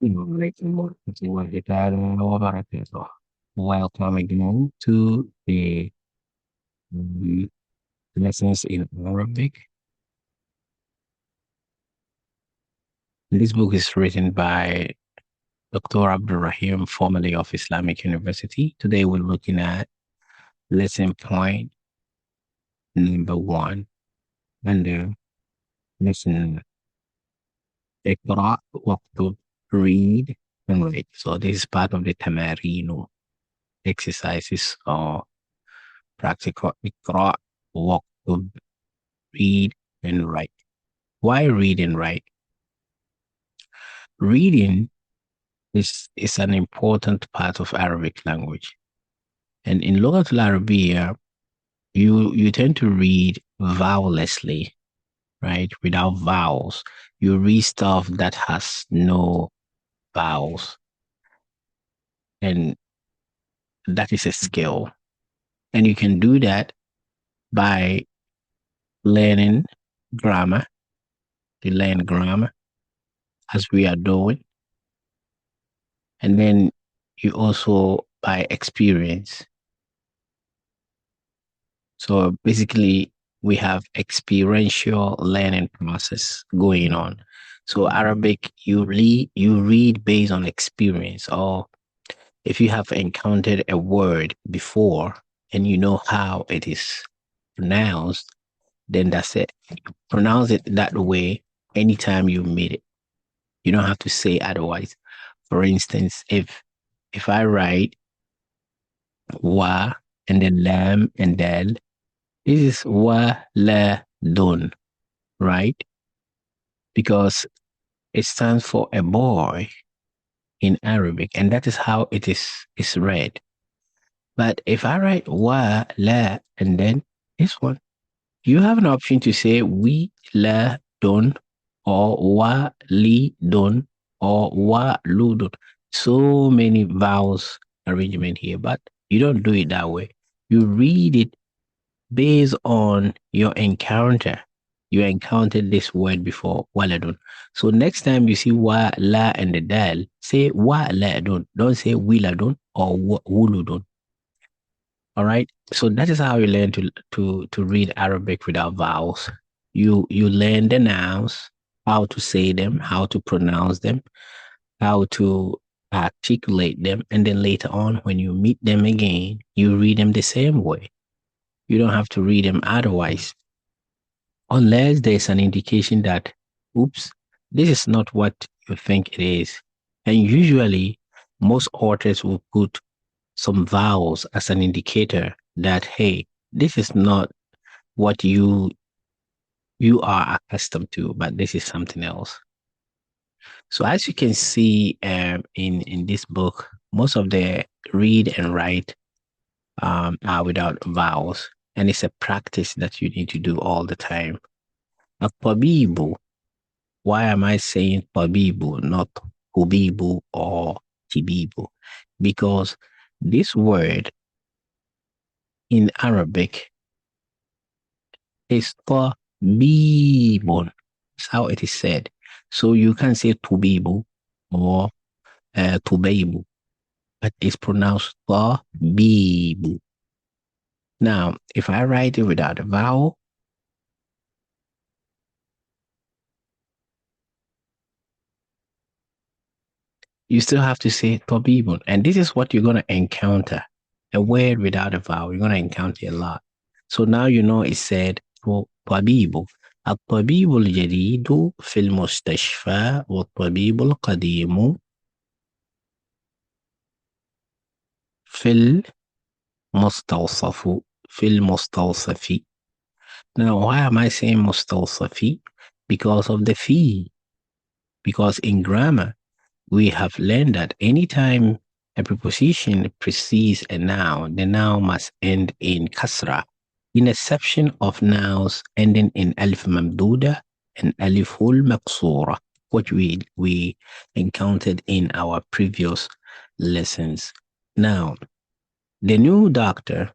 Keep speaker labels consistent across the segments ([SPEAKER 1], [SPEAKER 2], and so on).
[SPEAKER 1] عليكم ورحمة الله تعالى وبركاته. Welcome again to the um, lessons in Arabic. This book is written by Dr. Abdul Rahim, formerly of Islamic University. Today we're looking at lesson point number 1 under lesson اقرأ واكتب, read and write. So this is part of the tamarino exercises or practical اقرأ واكتب, read and write. Why read and write? Reading is an important part of Arabic language. And in لغة العربية, you tend to read vowellessly, right? Without vowels. You read stuff that has no vowels. And that is a skill. And you can do that by learning grammar. You learn grammar as we are doing. And then you also by experience. So basically, we have experiential learning process going on. So Arabic, you read based on experience, or if you have encountered a word before and you know how it is pronounced, then that's it. You pronounce it that way anytime you meet it. You don't have to say otherwise. For instance, if I write wa and then lam and dal, this is wa la dun, right? Because it stands for a boy in Arabic, and that is how it is read. But if I write wa la and then this one, you have an option to say we la dun or wa li dun or wa lu dun. So many vowels arrangement here, but you don't do it that way. You read it based on your encounter. You encountered this word before, waladun. So next time you see wa, la, and the dal, say wa ladun. Don't say wiladun or wuludun. All right. So that is how you learn to read Arabic without vowels. You learn the nouns, how to say them, how to pronounce them, how to articulate them, and then later on when you meet them again, you read them the same way. You don't have to read them otherwise, unless there's an indication that, oops, this is not what you think it is. And usually, most authors will put some vowels as an indicator that, hey, this is not what you are accustomed to, but this is something else. So as you can see in this book, most of the read and write are without vowels, and it's a practice that you need to do all the time. Tabibu. Why am I saying tabibu, not hubibu or tibibu? Because this word in Arabic is tabibun. That's how it is said. So you can say tubibu or tubaybu, but it's pronounced tabibu. Now, if I write it without a vowel, you still have to say tabibun. And this is what you're going to encounter. A word without a vowel, you're going to encounter a lot. So now you know it said طبيب. الطبيب الجديد في المستشفى والطبيب القديم في المستوصف. في المستوصف. Now, why am I saying مستوصف? Because of the fee. Because in grammar, we have learned that anytime a preposition precedes a noun, the noun must end in kasra, in exception of nouns ending in alif mamduda and aliful maqsura, which we encountered in our previous lessons. Now, the new doctor,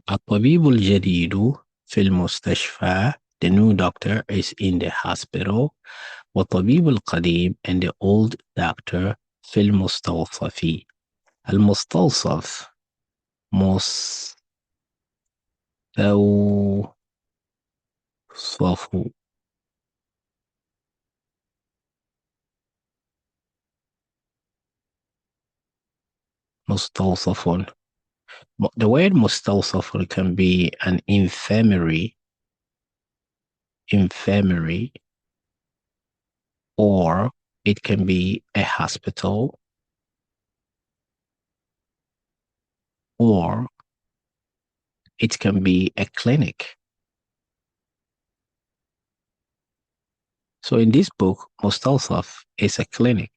[SPEAKER 1] الطبيب الجديد في المستشفى The new doctor is in the hospital. والطبيب القديم and the old doctor في المستوصف. المستوصف مستوصف مستوصف. The word مستوصف can be an infirmary, or it can be a hospital, or it can be a clinic. So in this book, مستوصف is a clinic,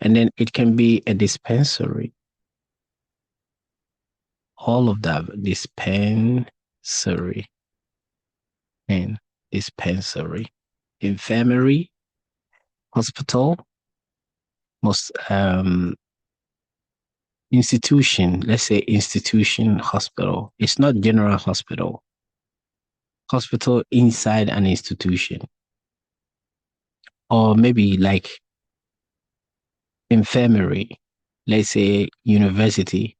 [SPEAKER 1] and then it can be a dispensary. All of that, dispensary and dispensary, infirmary, hospital, institution. Let's say institution, hospital. It's not general hospital. Hospital inside an institution, or maybe like infirmary. Let's say university.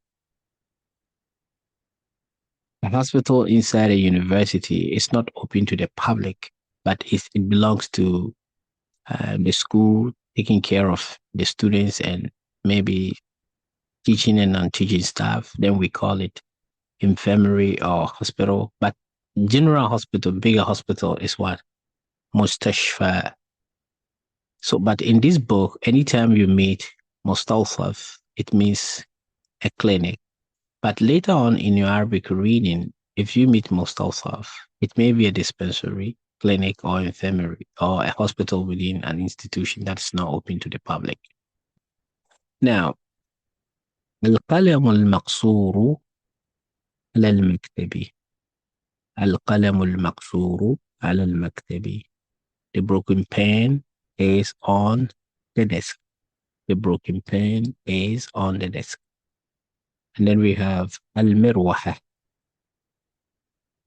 [SPEAKER 1] A hospital inside a university is not open to the public, but it belongs to the school taking care of the students and maybe teaching and non-teaching staff. Then we call it infirmary or hospital. But general hospital, bigger hospital is what? Mustashfa. So, but in this book, anytime you meet mustawsaf, it means a clinic. But later on in your Arabic reading, if you meet mustawsaf, it may be a dispensary, clinic, or infirmary, or a hospital within an institution that's not open to the public. Now, القلم المقصور على المكتب. القلم المقصور على المكتب. The broken pen is on the desk. The broken pen is on the desk. And then we have المروحة.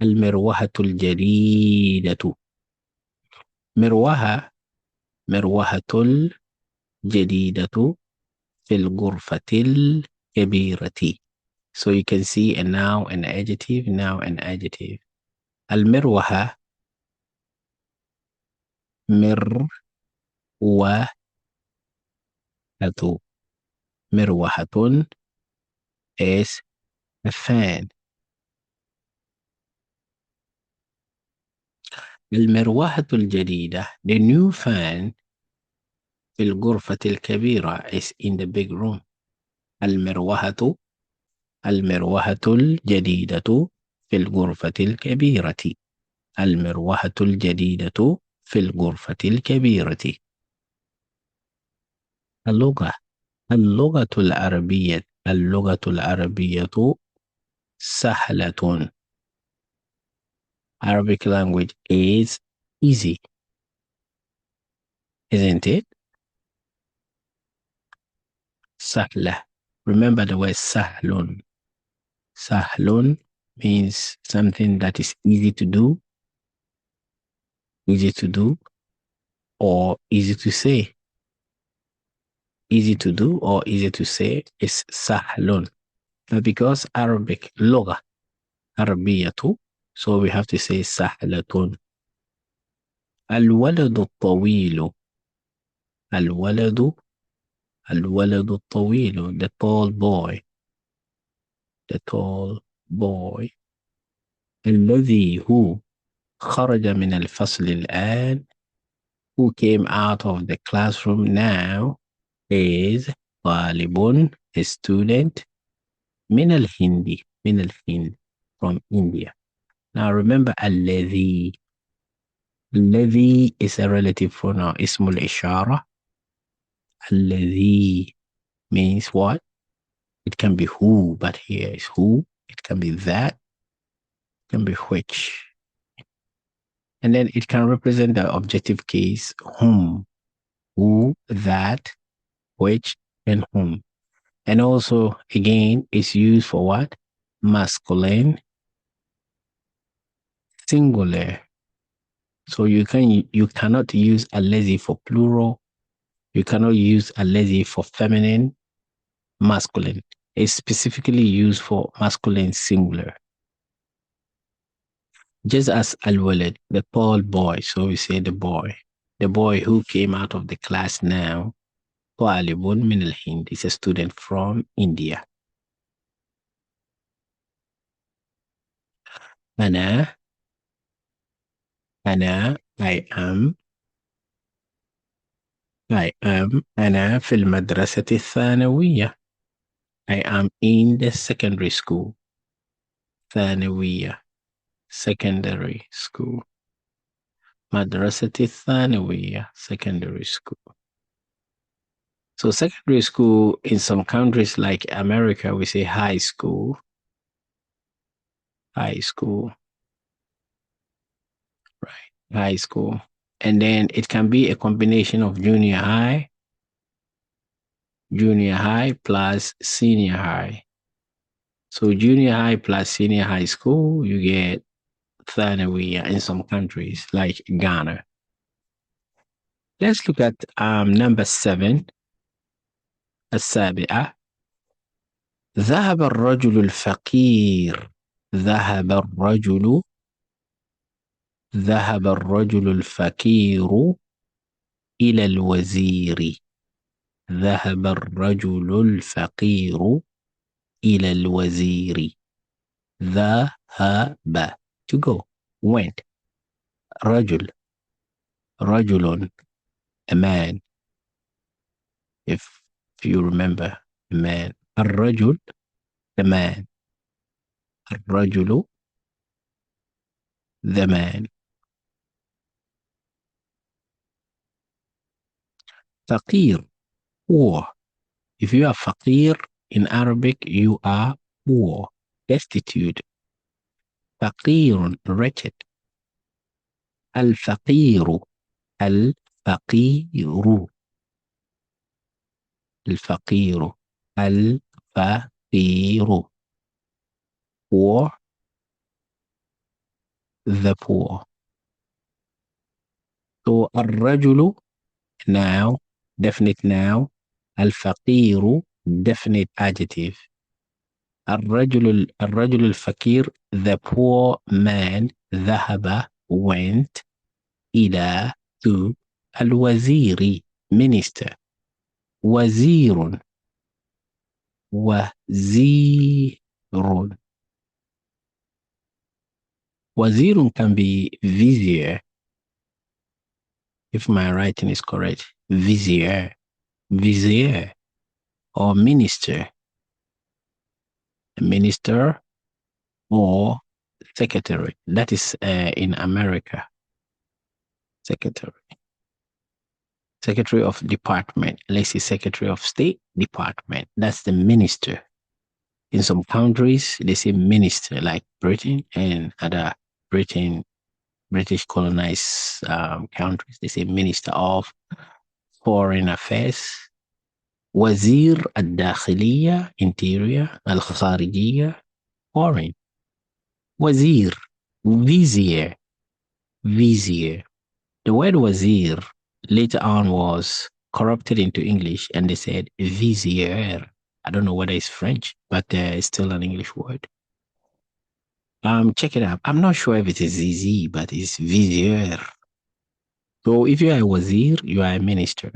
[SPEAKER 1] المروحة الجديدة. مروحة الجديدة في الغرفة الكبيرة. So you can see a noun and adjective, noun and adjective. المروحة مروحة مروحة is a fan. المروحة الجديدة, the new fan في الغرفة الكبيرة is in the big room. المروحة الجديدة في الغرفة الكبيرة. المروحة الجديدة في الغرفة الكبيرة. اللغة العربية سهلة. Arabic language is easy, isn't it? سهلة. Remember the word sahlun. Sahlun means something that is easy to do, or easy to say. Easy to do or easy to say is sahlun. But because Arabic, لغة عربية, so we have to say سهلة. الولد الطويل. الولد الطويل, the tall boy. الذي هو خرج من الفصل الآن, who came out of the classroom now, is طالب, a student, من الهند, from India. Now remember الذي is a relative pronoun, اسم الإشارة. الذي means what? It can be who, but here is who. It can be that. It can be which. And then it can represent the objective case, whom, who, that, which, and whom. And also, again, it's used for what? Masculine, singular. So you cannot use allazi for plural. You cannot use allazi for feminine, masculine. It's specifically used for masculine singular. Just as al-walad, the tall boy. So we say the boy who came out of the class now. طالب من الهند is a student from India. أنا I am أنا في المدرسة الثانوية. I am in the secondary school. ثانوية, secondary school. مدرسة الثانوية, secondary school. So secondary school in some countries like America, we say high school. High school. Right. High school. And then it can be a combination of junior high plus senior high. So junior high plus senior high school, you get ثانوية in some countries like Ghana. Let's look at number 7. السابعة. ذهب الرجل الفقير الفقير إلى الوزير. ذهب الرجل الفقير إلى الوزير. ذهب, to go, went. رجل, a man. If you remember, a man. الرجل, the man. الرجل, the man. فقير, poor. If you are فقير in Arabic, you are poor, destitute. فقير, wretched. الفقير, الفقير. الفقير, الفقير. Poor, the poor. So الرجل, now, definite noun. الفقير, definite adjective. الرجل الفقير, the poor man. ذهب, went. إلى, to. الوزير, minister. وزير, وزير can be vizier, if my writing is correct. Vizier, or minister, or secretary. That is in America. Secretary of department. Let's say Secretary of State Department. That's the minister. In some countries, they say minister, like Britain and other British colonized countries. They say Minister of Foreign Affairs. وزير الداخلية, interior. الخارجية, foreign. وزير, vizier. The word wazir later on was corrupted into English and they said vizier. I don't know whether it's French, but it's still an English word. Check it out. I'm not sure if it is ZZ, but it's vizier. So if you are a wazir, you are a minister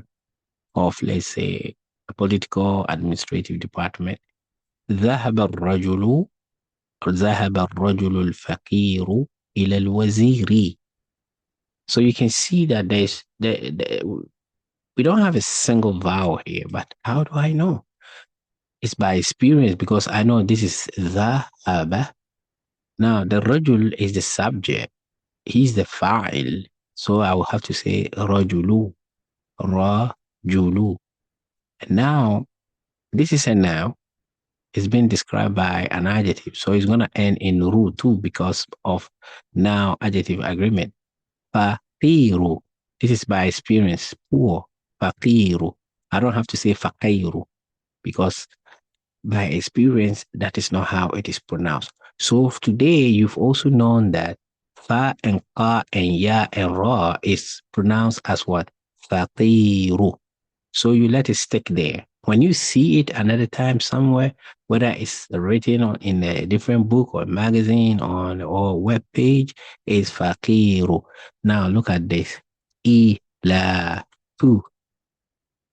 [SPEAKER 1] of, let's say, a political administrative department. ذهب الرجل الفقير إلى الوزير. So you can see that we don't have a single vowel here, but how do I know? It's by experience, because I know this is ذهب. Now the rajul is the subject. He's the fa'il. So I will have to say rajulu. Now, this is a noun. It's been described by an adjective. So it's going to end in ru too because of noun adjective agreement. Faqiru. This is by experience. Poor. Faqiru. I don't have to say faqiru because by experience, that is not how it is pronounced. So today, you've also known that Tha and ka and ya and ra is pronounced as what? Faqiru. So you let it stick there. When you see it another time somewhere, whether it's written on in a different book or magazine on or web page, is faqiru. Now look at this. Ila tu,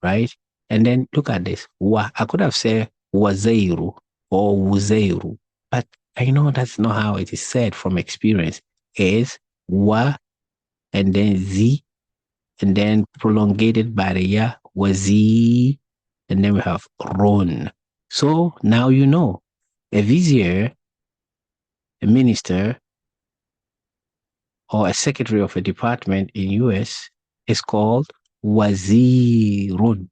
[SPEAKER 1] right? And then look at this. Wa. I could have said wazairu or wuzairu, but I know that's not how it is said from experience. It's wa and then z and then prolongated by the ya, wazi, and then we have ron. So now you know. A vizier, a minister, or a secretary of a department in US is called wazirun.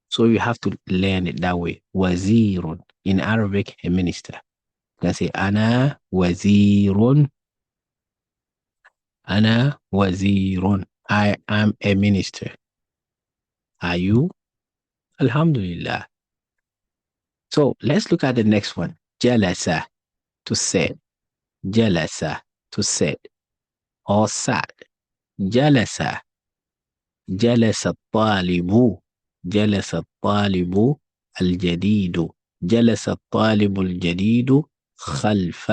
[SPEAKER 1] So you have to learn it that way. Wazirun. In Arabic, a minister. You can say, Ana wazirun. Ana wazirun. I am a minister. Are you? Alhamdulillah. So let's look at the next one. Jalasa, to sit. Jalasa, to sit. Or sat. Jalasa. جلس الطالب. جلس الطالب الجديد. جلس الطالب الجديد خلف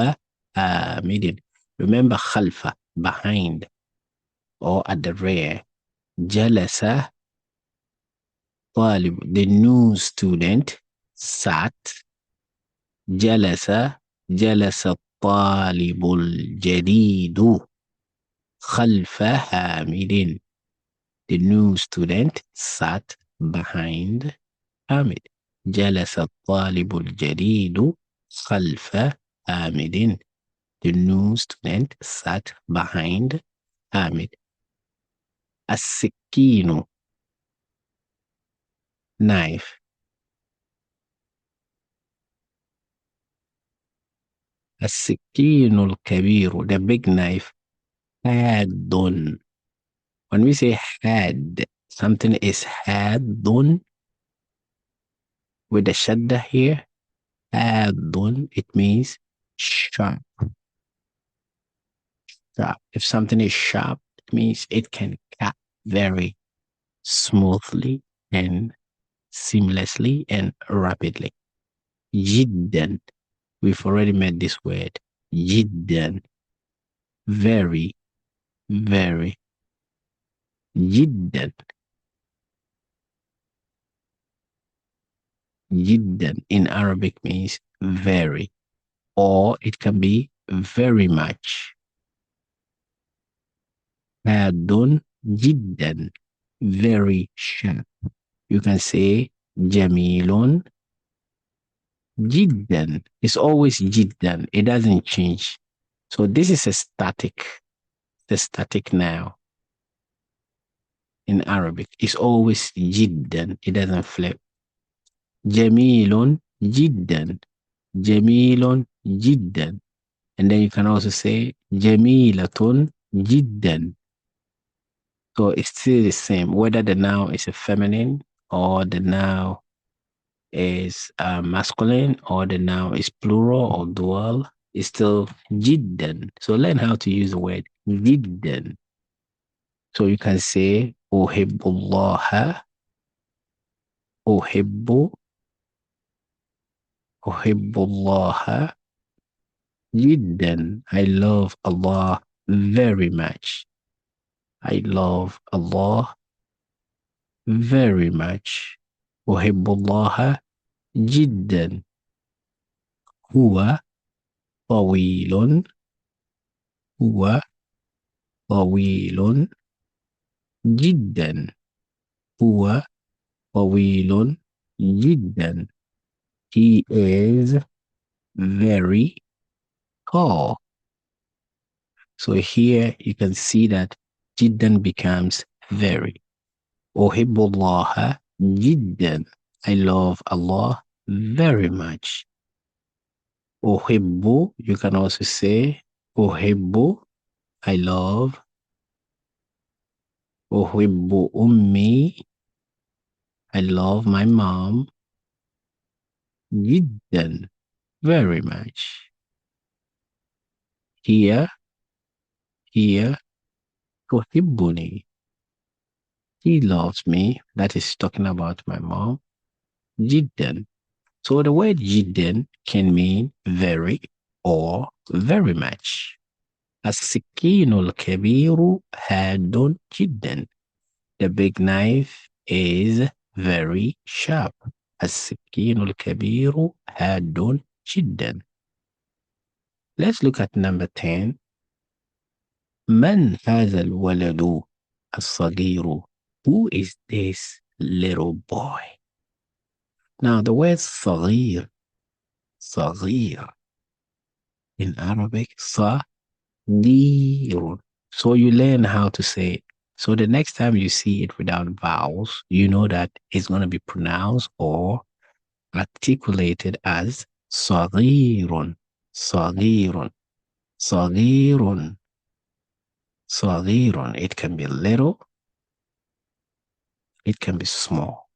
[SPEAKER 1] آمد. Remember خلف, behind or at the rear. جلس طالب, the new student, sat. جلس الطالب الجديد خلف حامد. The new student sat behind حامد. جلس الطالب الجديد خلف حامد. The new student sat behind حامد. السكين, knife. السكين الكبير, the big knife. حاد. When we say had, something is hadun with the shadda here. Hadun, it means sharp. Sharp. If something is sharp, it means it can cut very smoothly and seamlessly and rapidly. Jiddan. We've already met this word. Jiddan. Very, very. Jiddan. Jiddan in Arabic means very, or it can be very much. Hadun jiddan, very sharp. You can say jamilun jiddan. It's always jiddan. It doesn't change. So this is a static. The static now in Arabic. It's always jiddan. It doesn't flip. Jamilun jiddan. Jamilun jiddan. And then you can also say jamilatun jiddan. So it's still the same, whether the noun is a feminine or the noun is masculine or the noun is plural or dual, it's still jiddan. So learn how to use the word jiddan. So you can say uhibbullaha, uhibbullaha jiddan. I love Allah very much. I love Allah very much. Uhibbullaha jiddan. Huwa طويل. هو طويل جدا. هو طويل جدا. He is very tall. So here you can see that jiddan becomes very. Uhibbullaha jiddan. I love Allah very much. Uhibbu, you can also say uhibbu, I love. Uhibbu ummi, I love my mom. Jiddan, very much. Here هي تحبني. She loves me. That is talking about my mom. جدا. So the word جدا can mean very or very much. السكين الكبير حاد جدا. The big knife is very sharp. السكين الكبير حاد جدا. Let's look at number 10. من هذا الولد الصغير? Who is this little boy? Now the word صغير in Arabic صغير. So you learn how to say it. So the next time you see it without vowels, you know that it's going to be pronounced or articulated as صغير صغير صغير صغير. It can be little, it can be small.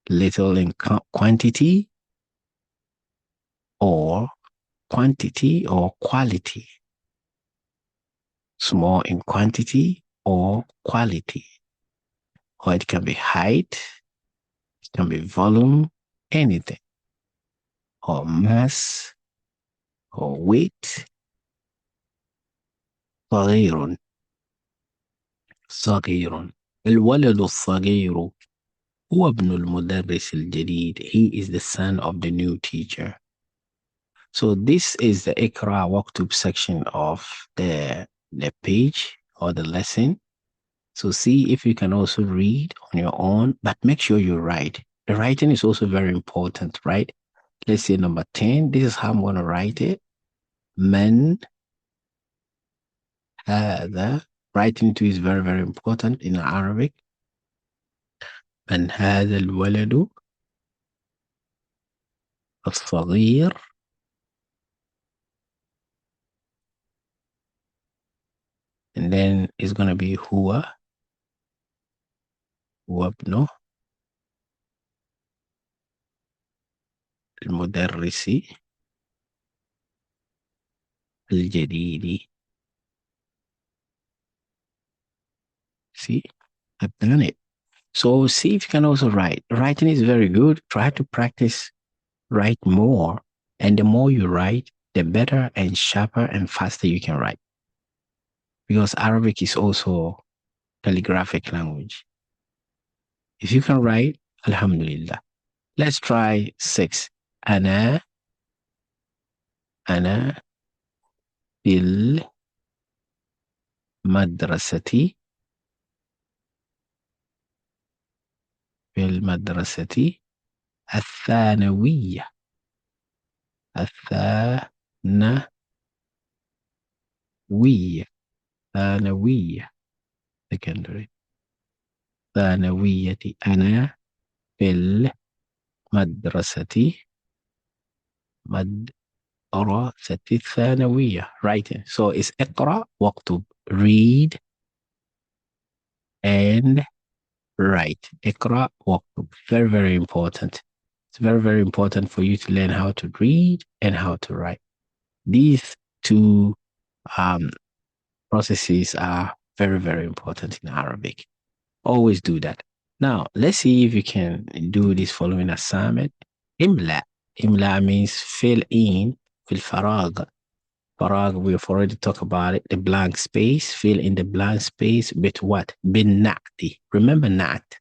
[SPEAKER 1] Little in quantity or quality. Small in quantity or quality. Or it can be height, it can be volume, anything. Or mass or weight. صغير صغير. الولد الصغير هو ابن المدرس الجديد. He is the son of the new teacher. So this is the Iqra Waktub section of the page or the lesson. So see if you can also read on your own, but make sure you write. The writing is also very important, right? Let's say number 10. This is how I'm going to write it. من هذا. Writing too is very, very important in Arabic. من هذا الولد الصغير and then it's going to be هو ابنه المدرس الجديد. See, I've done it. So see if you can also write. Writing is very good. Try to practice, write more. And the more you write, the better and sharper and faster you can write. Because Arabic is also calligraphic language. If you can write, Alhamdulillah. Let's try 6. أنا في المدرسة الثانوية secondary ثانوية. أنا في المدرسة الثانوية. Writing. So it's اقرأ واكتب. Read and write. اقرأ واكتب. Very, very important. It's very, very important for you to learn how to read and how to write. These two processes are very, very important in Arabic. Always do that. Now, let's see if you can do this following assignment. إملاء. إملاء means fill in في الفراغ. فراغ, we've already talked about it. The blank space. Fill in the blank space with what? بالنعت. Remember نعت.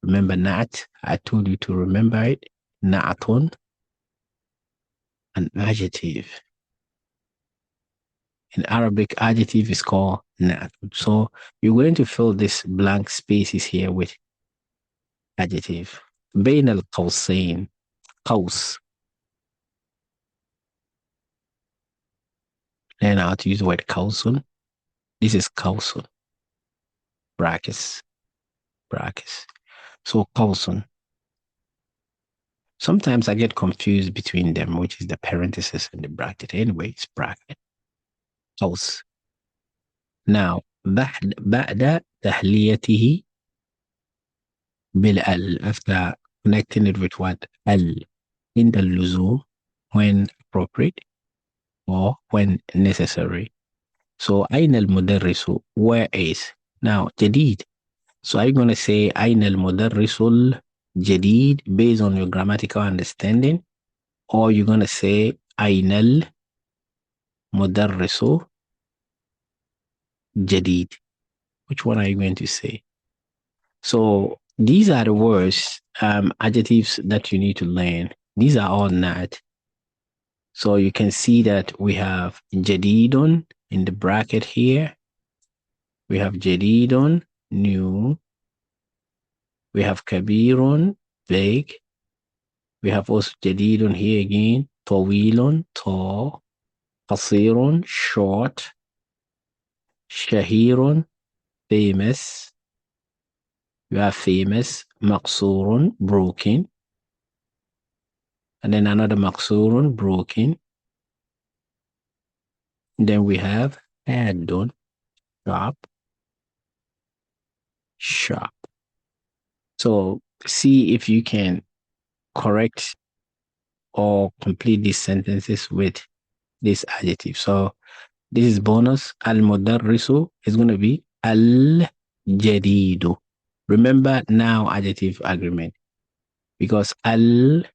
[SPEAKER 1] Remember نعت. I told you to remember it. نعت. An adjective. In Arabic, adjective is called نعت. So you're going to fill this blank spaces here with adjective. بين القوسين. قوس. Learn how to use the word قوس. This is قوس. Brackets. So قوس. Sometimes I get confused between them, which is the parenthesis and the bracket. Anyway, it's bracket. قوس. Now, بعد تحليته بالال. After connecting it with what? ال. In the اللزوم, when appropriate or when necessary. So أين المدرس? Where is? Now جديد. So are you going to say أين المدرس الجديد based on your grammatical understanding, or you're going to say أين المدرس الجديد? Which one are you going to say? So these are the words, adjectives that you need to learn. These are all not. So you can see that we have jadidun in the bracket here. We have jadidun, new. We have kabirun, big. We have also jadidun here again, tawilun, tall. Qasirun, short. Shahirun, famous. We have famous. Maqsurun, broken. And then another maqsurun, broken. Then we have haddun, sharp, sharp. So see if you can correct or complete these sentences with this adjective. So this is bonus. Al-mudarrisu is going to be al-jadidu. Remember now adjective agreement, because al-jadidu.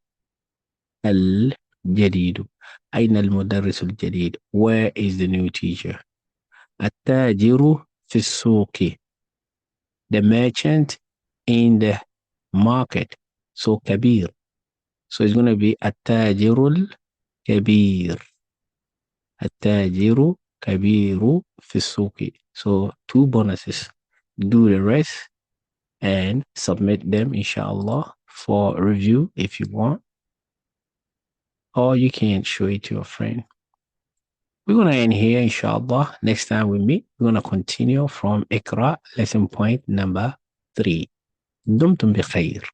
[SPEAKER 1] أين المدرس الجديد? Where is the new teacher? التاجر في السوق. The merchant in the market. So kabir. So it's going to be التاجر الكبير. التاجر كبير في السوق. So 2 bonuses. Do the rest and submit them, inshallah, for review if you want. Or you can show it to your friend. We're going to end here, inshallah. Next time we meet, we're going to continue from Iqra, lesson point number 3. دمتم بخير.